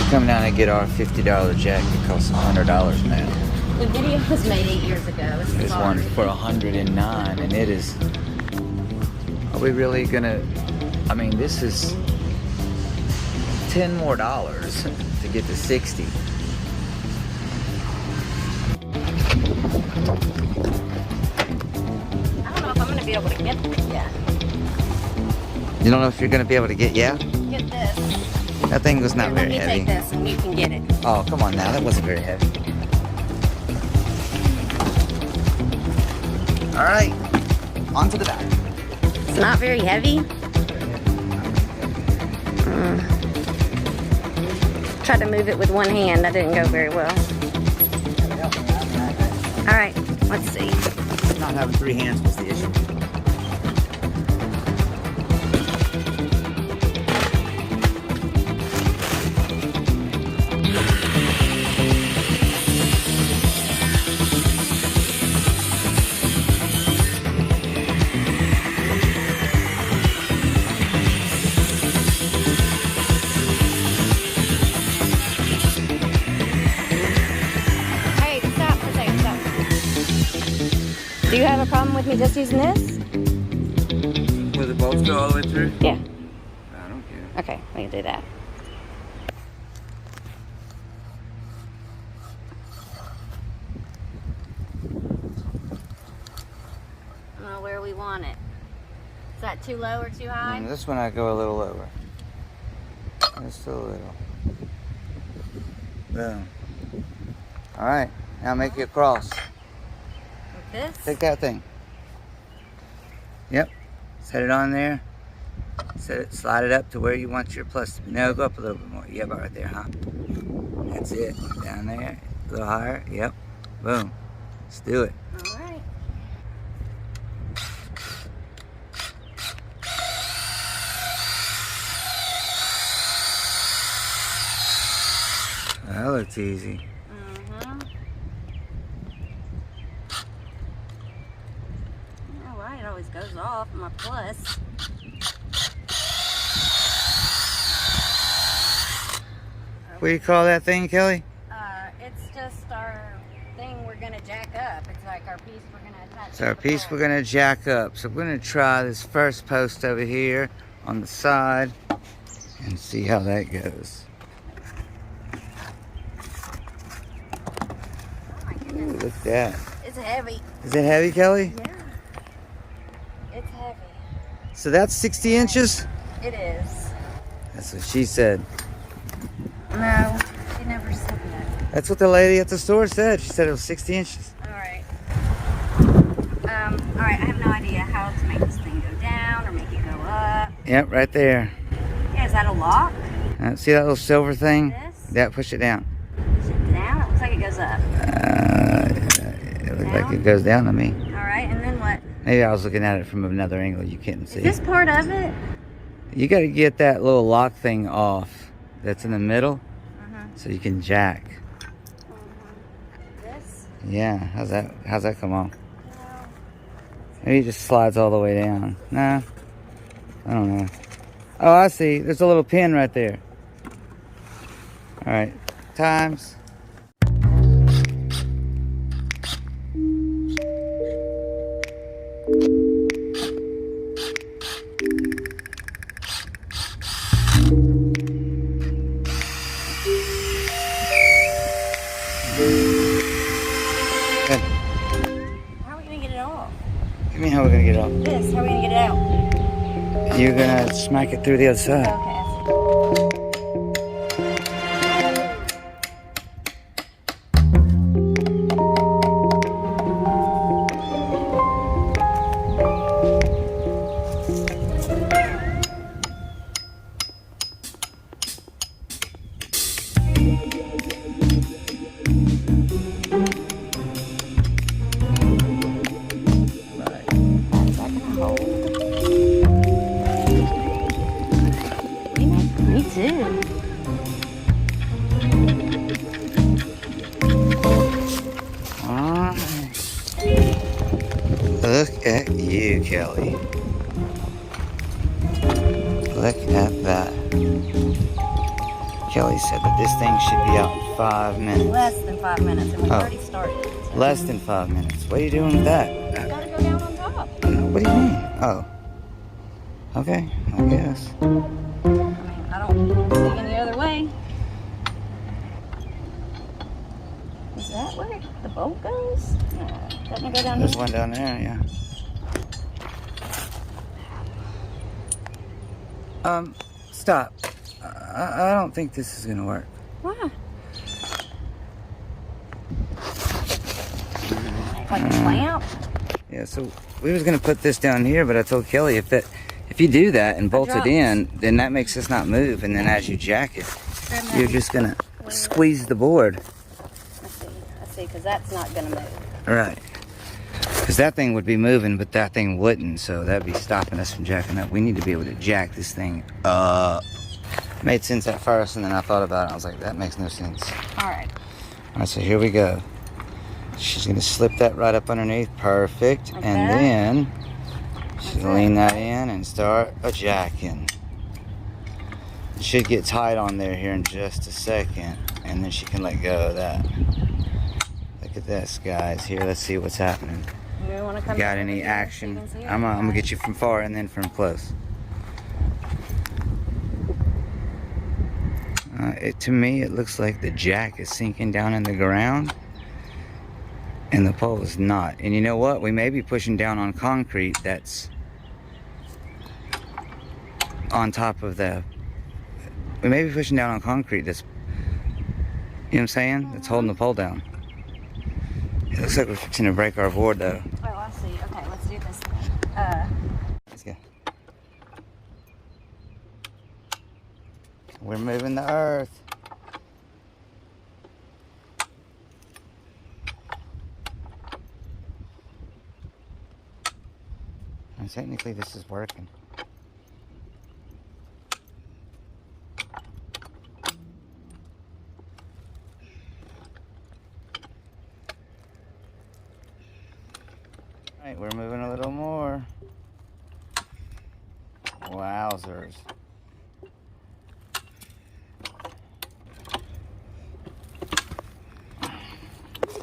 come down and get our $50 jack that costs $100 now. The video was made 8 years ago. There's one for $109, and it is. Are we really gonna? I mean, this is $10 more to get to 60. I don't know if I'm gonna be able to get this yet. You don't know if you're gonna be able to get Get this. That thing was not very Let me heavy. take this and you can get it. Oh, come on now, that wasn't very heavy. All right, on to the back. It's not very heavy. Tried to move it with one hand. That didn't go very well. All right, let's see. Not having 3 hands was the issue. Do you have a problem with me just using this? Will the bolts go all the way through? Yeah. I don't care. Okay, we can do that. I don't know where we want it. Is that too low or too high? This one I go a little lower. Just a little. Boom. All right, now make it cross. With this? Take that thing. Yep. Set it on there. Set it, slide it up to where you want your plus to be. No, go up a little bit more. Yep, right there, huh? That's it. Down there. A little higher. Yep. Boom. Let's do it. All right. That looks easy. It always goes off my plus. What do you call that thing, Kelly? It's just our thing we're gonna jack up. It's like our piece we're gonna attach. It's our piece we're gonna jack up. So we're gonna try this first post over here on the side and see how that goes. Oh my goodness. Ooh, look at that. It's heavy. Is it heavy, Kelly? Yeah. It's heavy. So that's 60 inches? It is. That's what she said. No, she never said that. That's what the lady at the store said. She said it was 60 inches. Alright. Alright, I have no idea how to make this thing go down or make it go up. Yep, right there. Yeah, is that a lock? See that little silver thing? This? Yeah, push it down. Push it down? It looks like it goes up. It looks like it goes down to me. Alright, and then what? Maybe I was looking at it from another angle you couldn't see. Is this part of it? You got to get that little lock thing off that's in the middle so you can jack. This? Yeah, how's that come off? Maybe it just slides all the way down. Nah, I don't know. Oh, I see. There's a little pin right there. All right, times. Good. How are we going to get it off? What do you mean how we're gonna get it off? This, how are we going to get it out? You're gonna smack it through the other side. Okay. Me too. Look at you, Kelly. Look at that. Kelly said that this thing should be out in 5 minutes. Less than 5 minutes, and we've already started. So. Less than 5 minutes. What are you doing with that? You gotta go down on top. What do you mean? Oh. Okay, I guess. I mean, I don't see any other way. Is that where the bolt goes? No. Doesn't it go down There's here? one down there, yeah. Stop. I don't think this is gonna work. Why? Like a clamp? Yeah, so we was gonna put this down here, but I told Kelly if you do that and bolt it in, then that makes this not move, and then as you jack it, you're just gonna squeeze the board. I see, because that's not gonna move. Right. Because that thing would be moving, but that thing wouldn't, so that'd be stopping us from jacking up. We need to be able to jack this thing up. Made sense at first, and then I thought about it. I was like, that makes no sense. Alright. Alright, so here we go. She's going to slip that right up underneath. Perfect. Like and that? then she's going to lean that in and start a jacking. It should get tight on there here in just a second, and then she can let go of that. Look at this, guys. Here, let's see what's happening. You wanna come Got over any here action? so you can see it? I'm going to get you from far and then from close. To me, it looks like the jack is sinking down in the ground and the pole is not. And you know what? We may be pushing down on concrete that's on top of the... We may be pushing down on concrete that's... You know what I'm saying? That's holding the pole down. It looks like we're fixing to break our board though. Oh, I see. Okay, let's do this then. Let's go. We're moving the earth. And technically this is working. Alright, we're moving a little more. Wowzers.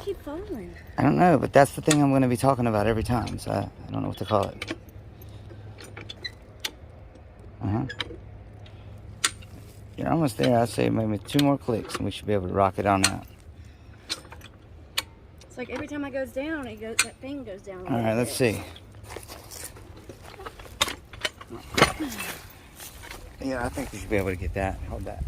Keep falling. I don't know, but that's the thing I'm going to be talking about every time, so I don't know what to call it. You're almost there. I'd say maybe 2 more clicks and we should be able to rock it on out. It's like every time it goes down, that thing goes down. All right, let's see. Yeah, I think we should be able to get that. Hold that.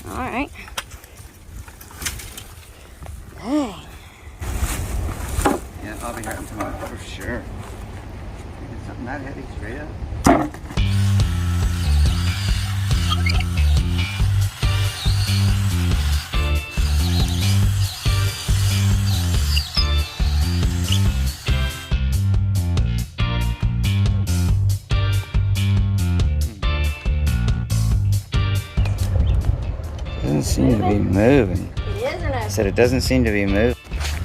All right. Dang. Yeah, I'll be hurting tomorrow for sure. Get something that heavy straight up. Doesn't seem to be moving. It is, and I said it doesn't seem to be moving.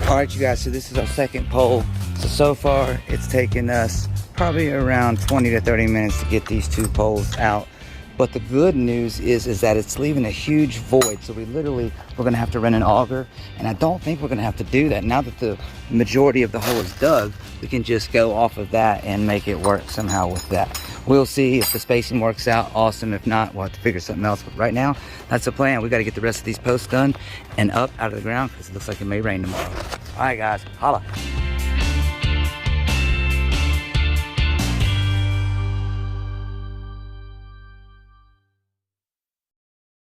All right, you guys, so this is our second pole. So far, it's taken us probably around 20 to 30 minutes to get these 2 poles out. But the good news is that it's leaving a huge void. So we're gonna have to run an auger. And I don't think we're gonna have to do that. Now that the majority of the hole is dug, we can just go off of that and make it work somehow with that. We'll see if the spacing works out. Awesome. If not, we'll have to figure something else. But right now, that's the plan. We got to get the rest of these posts done and up out of the ground because it looks like it may rain tomorrow. All right, guys. Holla.